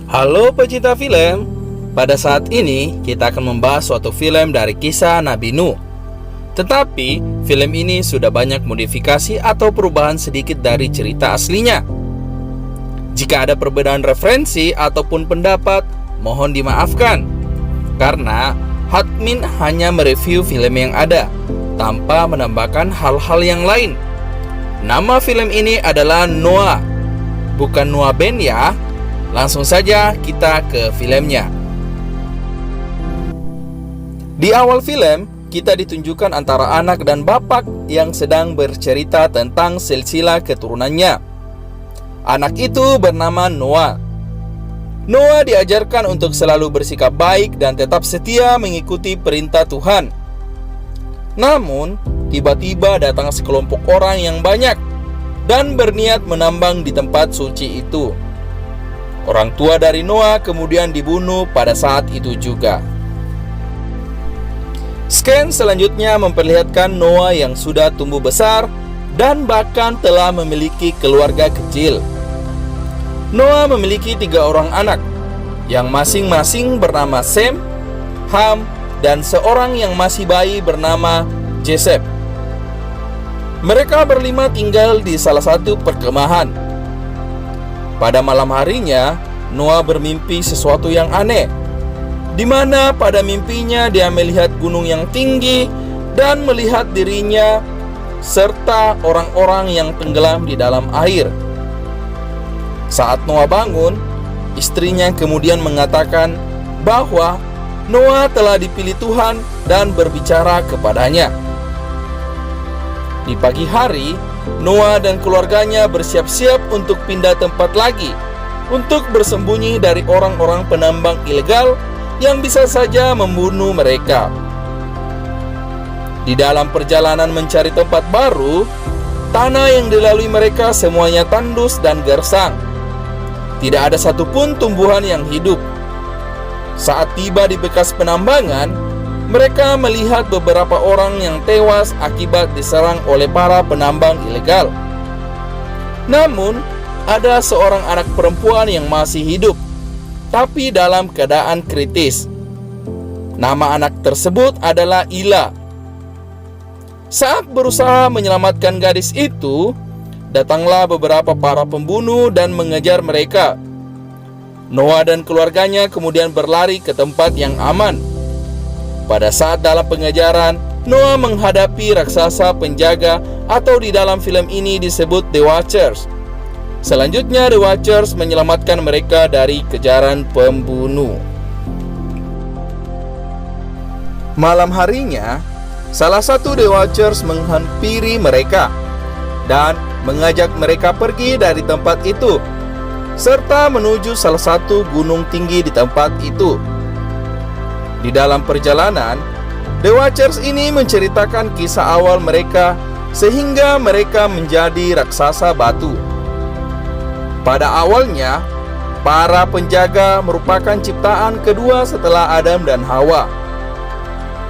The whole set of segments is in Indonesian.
Halo pecinta film. Pada saat ini kita akan membahas suatu film dari kisah Nabi Nuh. Tetapi film ini sudah banyak modifikasi atau perubahan sedikit dari cerita aslinya. Jika ada perbedaan referensi ataupun pendapat, mohon dimaafkan, karena admin hanya mereview film yang ada tanpa menambahkan hal-hal yang lain. Nama film ini adalah Noah, bukan Noah band ya. Langsung saja kita ke filmnya. Di awal film, kita ditunjukkan antara anak dan bapak yang sedang bercerita tentang silsilah keturunannya. Anak itu bernama Noah. Noah diajarkan untuk selalu bersikap baik dan tetap setia mengikuti perintah Tuhan. Namun, tiba-tiba datang sekelompok orang yang banyak dan berniat menambang di tempat suci itu. Orang tua dari Noah kemudian dibunuh pada saat itu juga. Scan selanjutnya memperlihatkan Noah yang sudah tumbuh besar dan bahkan telah memiliki keluarga kecil. Noah memiliki 3 orang anak, yang masing-masing bernama Sem, Ham, dan seorang yang masih bayi bernama Joseph. Mereka berlima tinggal di salah satu perkemahan. Pada malam harinya, Noah bermimpi sesuatu yang aneh, di mana pada mimpinya dia melihat gunung yang tinggi dan melihat dirinya serta orang-orang yang tenggelam di dalam air. Saat Noah bangun, istrinya kemudian mengatakan bahwa Noah telah dipilih Tuhan dan berbicara kepadanya. Di pagi hari, Noah dan keluarganya bersiap-siap untuk pindah tempat lagi untuk bersembunyi dari orang-orang penambang ilegal yang bisa saja membunuh mereka. Di dalam perjalanan mencari tempat baru, tanah yang dilalui mereka semuanya tandus dan gersang. Tidak ada satupun tumbuhan yang hidup. Saat tiba di bekas penambangan, mereka melihat beberapa orang yang tewas akibat diserang oleh para penambang ilegal. Namun, ada seorang anak perempuan yang masih hidup, tapi dalam keadaan kritis. Nama anak tersebut adalah Ila. Saat berusaha menyelamatkan gadis itu, datanglah beberapa para pembunuh dan mengejar mereka. Noah dan keluarganya kemudian berlari ke tempat yang aman. Pada saat dalam pengejaran, Noah menghadapi raksasa penjaga atau di dalam film ini disebut The Watchers. Selanjutnya The Watchers menyelamatkan mereka dari kejaran pembunuh. Malam harinya, salah satu The Watchers menghampiri mereka dan mengajak mereka pergi dari tempat itu, serta menuju salah satu gunung tinggi di tempat itu. Di dalam perjalanan, The Watchers ini menceritakan kisah awal mereka sehingga mereka menjadi raksasa batu. Pada awalnya, para penjaga merupakan ciptaan kedua setelah Adam dan Hawa.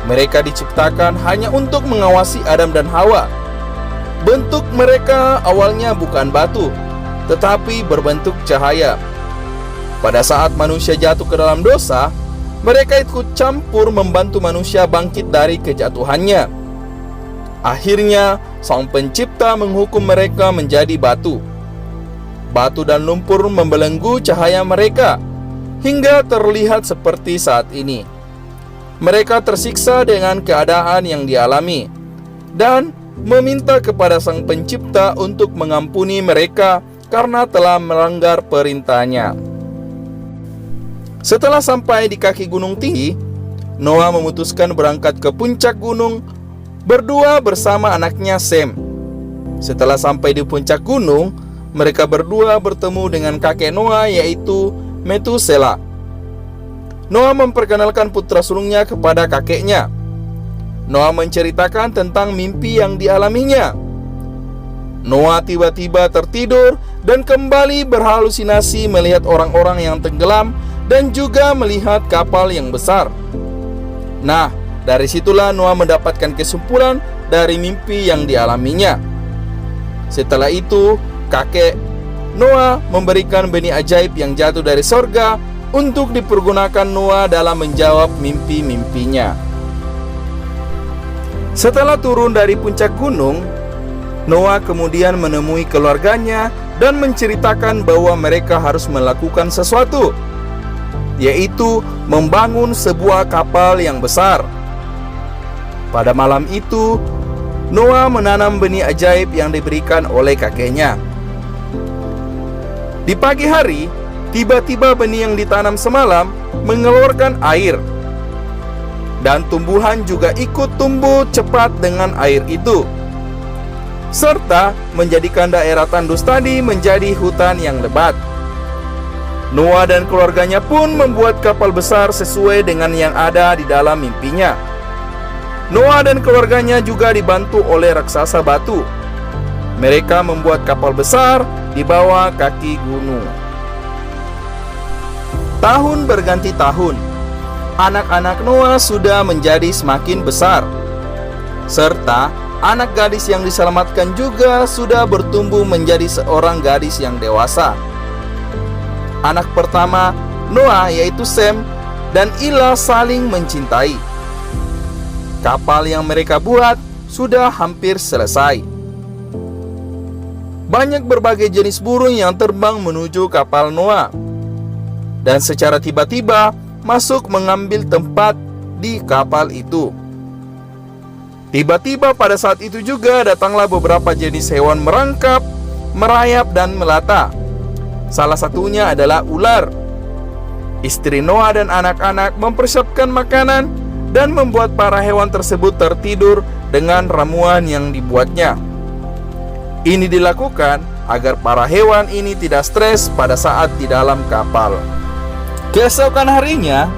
Mereka diciptakan hanya untuk mengawasi Adam dan Hawa. Bentuk mereka awalnya bukan batu, tetapi berbentuk cahaya. Pada saat manusia jatuh ke dalam dosa, mereka ikut campur membantu manusia bangkit dari kejatuhannya. Akhirnya, Sang Pencipta menghukum mereka menjadi batu. Batu dan lumpur membelenggu cahaya mereka hingga terlihat seperti saat ini. Mereka tersiksa dengan keadaan yang dialami dan meminta kepada Sang Pencipta untuk mengampuni mereka karena telah melanggar perintahnya. Setelah sampai di kaki gunung tinggi, Noah memutuskan berangkat ke puncak gunung berdua bersama anaknya Sem. Setelah sampai di puncak gunung, mereka berdua bertemu dengan kakek Noah, yaitu Metusela. Noah memperkenalkan putra sulungnya kepada kakeknya. Noah menceritakan tentang mimpi yang dialaminya. Noah tiba-tiba tertidur dan kembali berhalusinasi melihat orang-orang yang tenggelam dan juga melihat kapal yang besar. Nah, dari situlah Noah mendapatkan kesimpulan dari mimpi yang dialaminya. Setelah itu, kakek Noah memberikan benih ajaib yang jatuh dari sorga untuk dipergunakan Noah dalam menjawab mimpi-mimpinya. Setelah turun dari puncak gunung, Noah kemudian menemui keluarganya dan menceritakan bahwa mereka harus melakukan sesuatu, yaitu membangun sebuah kapal yang besar. Pada malam itu, Noah menanam benih ajaib yang diberikan oleh kakeknya. Di pagi hari, tiba-tiba benih yang ditanam semalam mengeluarkan air, dan tumbuhan juga ikut tumbuh cepat dengan air itu, serta menjadikan daerah tandus tadi menjadi hutan yang lebat. Noah dan keluarganya pun membuat kapal besar sesuai dengan yang ada di dalam mimpinya. Noah dan keluarganya juga dibantu oleh raksasa batu. Mereka membuat kapal besar di bawah kaki gunung. Tahun berganti tahun, anak-anak Noah sudah menjadi semakin besar, serta anak gadis yang diselamatkan juga sudah bertumbuh menjadi seorang gadis yang dewasa. Anak pertama Noah yaitu Sem dan Ila saling mencintai. Kapal yang mereka buat sudah hampir selesai. Banyak berbagai jenis burung yang terbang menuju kapal Noah, dan secara tiba-tiba masuk mengambil tempat di kapal itu. Tiba-tiba pada saat itu juga datanglah beberapa jenis hewan merangkap, merayap dan melata. Salah satunya adalah ular. Istri Noah dan anak-anak mempersiapkan makanan dan membuat para hewan tersebut tertidur dengan ramuan yang dibuatnya. Ini dilakukan agar para hewan ini tidak stres pada saat di dalam kapal. Keesokan harinya,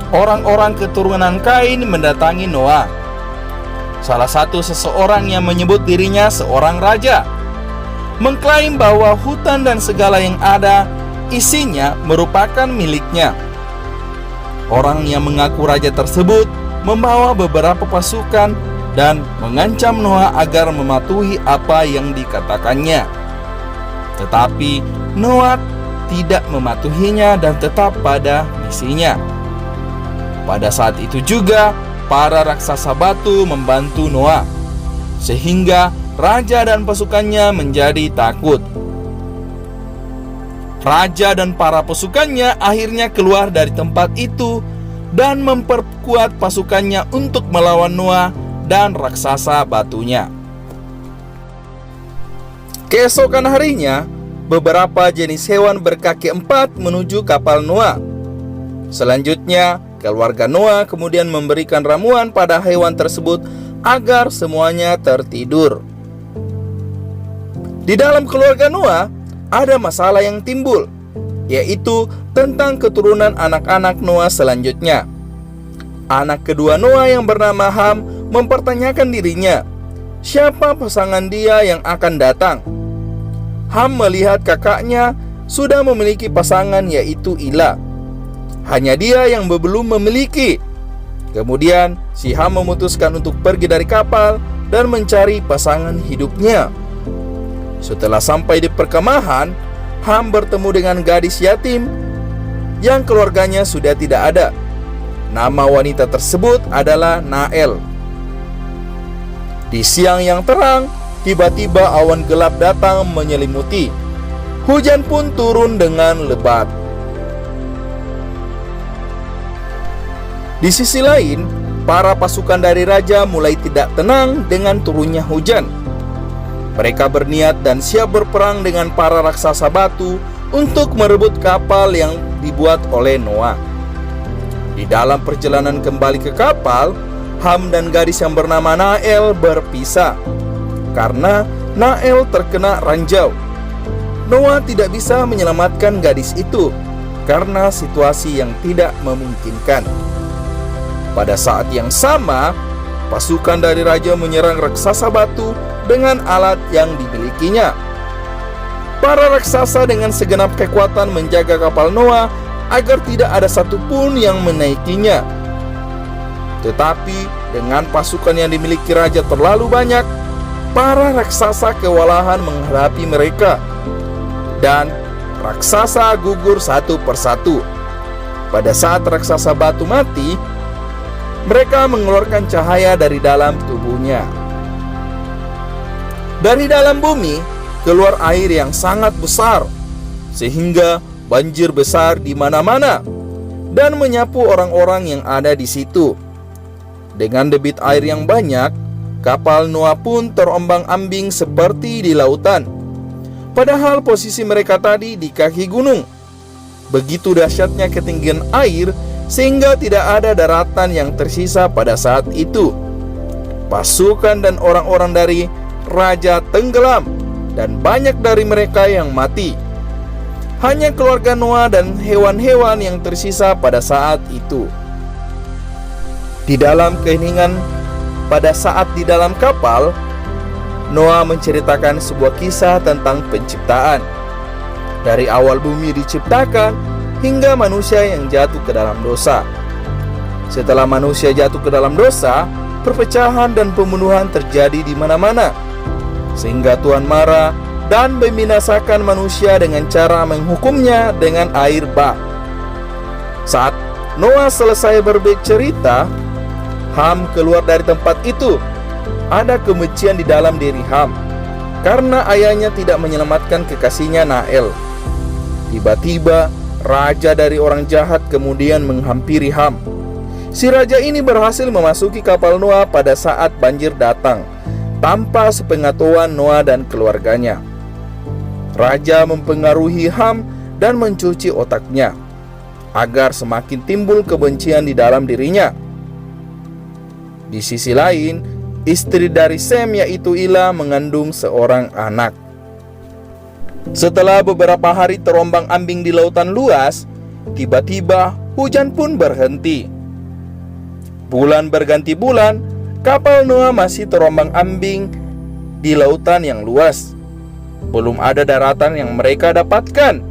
orang-orang keturunan Kain mendatangi Noah. Salah satu seseorang yang menyebut dirinya seorang raja, mengklaim bahwa hutan dan segala yang ada isinya merupakan miliknya. Orang yang mengaku raja tersebut membawa beberapa pasukan dan mengancam Noah agar mematuhi apa yang dikatakannya. Tetapi Noah tidak mematuhinya dan tetap pada misinya. Pada saat itu juga para raksasa batu membantu Noah, sehingga raja dan pasukannya menjadi takut. Raja dan para pasukannya akhirnya keluar dari tempat itu dan memperkuat pasukannya untuk melawan Noah dan raksasa batunya. Keesokan harinya, beberapa jenis hewan berkaki empat menuju kapal Noah. Selanjutnya, keluarga Noah kemudian memberikan ramuan pada hewan tersebut agar semuanya tertidur. Di dalam keluarga Noah ada masalah yang timbul, yaitu tentang keturunan anak-anak Noah selanjutnya. Anak kedua Noah yang bernama Ham mempertanyakan dirinya, siapa pasangan dia yang akan datang. Ham melihat kakaknya sudah memiliki pasangan, yaitu Ila. Hanya dia yang belum memiliki. Kemudian si Ham memutuskan untuk pergi dari kapal dan mencari pasangan hidupnya. Setelah sampai di perkemahan, Ham bertemu dengan gadis yatim yang keluarganya sudah tidak ada. Nama wanita tersebut adalah Nael. Di siang yang terang, tiba-tiba awan gelap datang menyelimuti. Hujan pun turun dengan lebat. Di sisi lain, para pasukan dari raja mulai tidak tenang dengan turunnya hujan. Mereka berniat dan siap berperang dengan para raksasa batu untuk merebut kapal yang dibuat oleh Noah. Di dalam perjalanan kembali ke kapal, Ham dan gadis yang bernama Nael berpisah karena Nael terkena ranjau. Noah tidak bisa menyelamatkan gadis itu karena situasi yang tidak memungkinkan. Pada saat yang sama, pasukan dari raja menyerang raksasa batu dengan alat yang dimilikinya. Para raksasa dengan segenap kekuatan menjaga kapal Noah agar tidak ada satupun yang menaikinya. Tetapi dengan pasukan yang dimiliki raja terlalu banyak, para raksasa kewalahan menghadapi mereka. dan raksasa gugur satu persatu. Pada saat raksasa batu mati, mereka mengeluarkan cahaya dari dalam tubuhnya. Dari dalam bumi keluar air yang sangat besar, sehingga banjir besar di mana-mana dan menyapu orang-orang yang ada di situ. Dengan debit air yang banyak, kapal Noah pun terombang-ambing seperti di lautan. Padahal posisi mereka tadi di kaki gunung. Begitu dahsyatnya ketinggian air sehingga tidak ada daratan yang tersisa pada saat itu. Pasukan dan orang-orang dari raja tenggelam dan banyak dari mereka yang mati. Hanya keluarga Noah dan hewan-hewan yang tersisa pada saat itu. Di dalam keheningan pada saat di dalam kapal, Noah menceritakan sebuah kisah tentang penciptaan. Dari awal bumi diciptakan hingga manusia yang jatuh ke dalam dosa. Setelah manusia jatuh ke dalam dosa, perpecahan dan pembunuhan terjadi di mana-mana, sehingga Tuhan marah dan membinasakan manusia dengan cara menghukumnya dengan air bah. Saat Noah selesai bercerita, Ham keluar dari tempat itu. Ada kebencian di dalam diri Ham karena ayahnya tidak menyelamatkan kekasihnya Nael. Tiba-tiba raja dari orang jahat kemudian menghampiri Ham. Si raja ini berhasil memasuki kapal Noah pada saat banjir datang tanpa sepengetahuan Noah dan keluarganya. Raja mempengaruhi Ham dan mencuci otaknya agar semakin timbul kebencian di dalam dirinya. Di sisi lain, istri dari Sem yaitu Ila mengandung seorang anak. Setelah beberapa hari terombang-ambing di lautan luas, tiba-tiba hujan pun berhenti. Bulan berganti bulan, kapal Noah masih terombang-ambing di lautan yang luas. Belum ada daratan yang mereka dapatkan,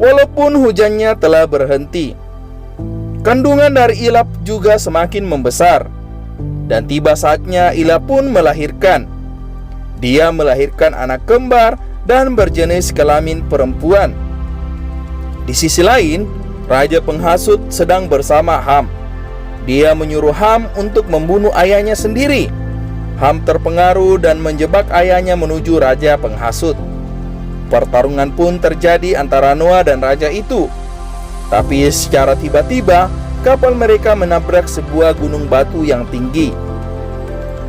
walaupun hujannya telah berhenti. Kandungan dari Ila juga semakin membesar, dan tiba saatnya Ila pun melahirkan. Dia melahirkan anak kembar dan berjenis kelamin perempuan. Di sisi lain, raja penghasut sedang bersama Ham. Dia menyuruh Ham untuk membunuh ayahnya sendiri. Ham terpengaruh dan menjebak ayahnya menuju raja penghasut. Pertarungan pun terjadi antara Noah dan raja itu. Tapi secara tiba-tiba, kapal mereka menabrak sebuah gunung batu yang tinggi.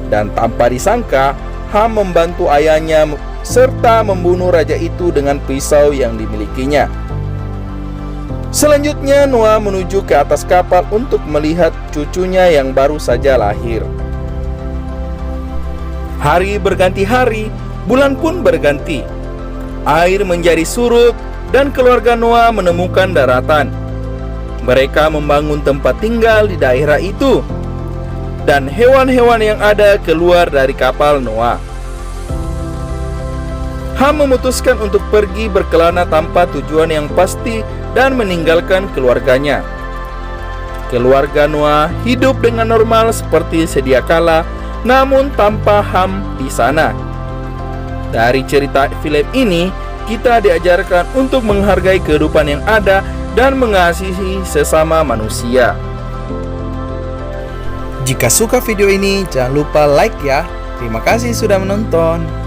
Dan tanpa disangka, Ham membantu ayahnya serta membunuh raja itu dengan pisau yang dimilikinya. Selanjutnya Noah menuju ke atas kapal untuk melihat cucunya yang baru saja lahir. Hari berganti hari, bulan pun berganti. Air menjadi surut dan keluarga Noah menemukan daratan. Mereka membangun tempat tinggal di daerah itu, dan hewan-hewan yang ada keluar dari kapal Noah. Ham memutuskan untuk pergi berkelana tanpa tujuan yang pasti dan meninggalkan keluarganya. Keluarga Noah hidup dengan normal seperti sedia kala, namun tanpa Ham di sana. Dari cerita film ini, kita diajarkan untuk menghargai kehidupan yang ada dan mengasihi sesama manusia. Jika suka video ini, jangan lupa like ya. Terima kasih sudah menonton.